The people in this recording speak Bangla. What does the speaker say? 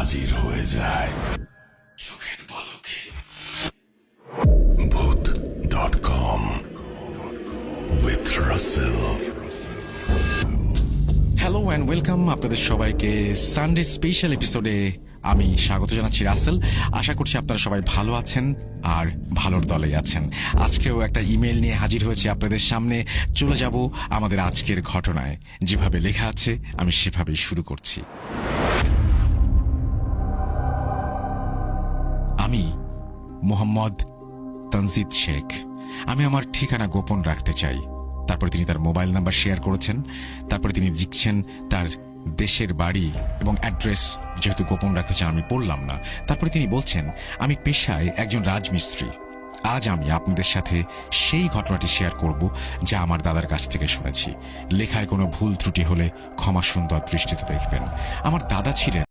হাজির হয়ে যায় চোখের পলকে। ভূত.com with Rasel. Hello and welcome আপনাদের সবাইকে সানডে স্পেশাল এপিসোডে আমি স্বাগত জানাচ্ছি রাসেল। আশা করছি আপনারা সবাই ভালো আছেন আর ভালোর দলেই আছেন। আজকেও একটা ইমেল নিয়ে হাজির হয়েছি আপনাদের সামনে। চলে যাব আমাদের আজকের ঘটনায়। যেভাবে লেখা আছে আমি সেভাবেই শুরু করছি। আমি মোহাম্মদ তানজিদ শেখ। আমি আমার ঠিকানা গোপন রাখতে চাই। তারপরে তিনি তার মোবাইল নাম্বার শেয়ার করেছেন। তারপরে তিনি লিখছেন তার দেশের বাড়ি এবং অ্যাড্রেস যেহেতু গোপন রাখতে চান আমি পড়লাম না। তারপরে তিনি বলছেন, আমি পেশায় একজন রাজমিস্ত্রি। আজ আমি আপনাদের সাথে সেই ঘটনাটি শেয়ার করব যা আমার দাদার কাছ থেকে শুনেছি। লেখায় কোনো ভুল ত্রুটি হলে ক্ষমা সুন্দর দৃষ্টিতে দেখবেন। আমার দাদা ছিলেন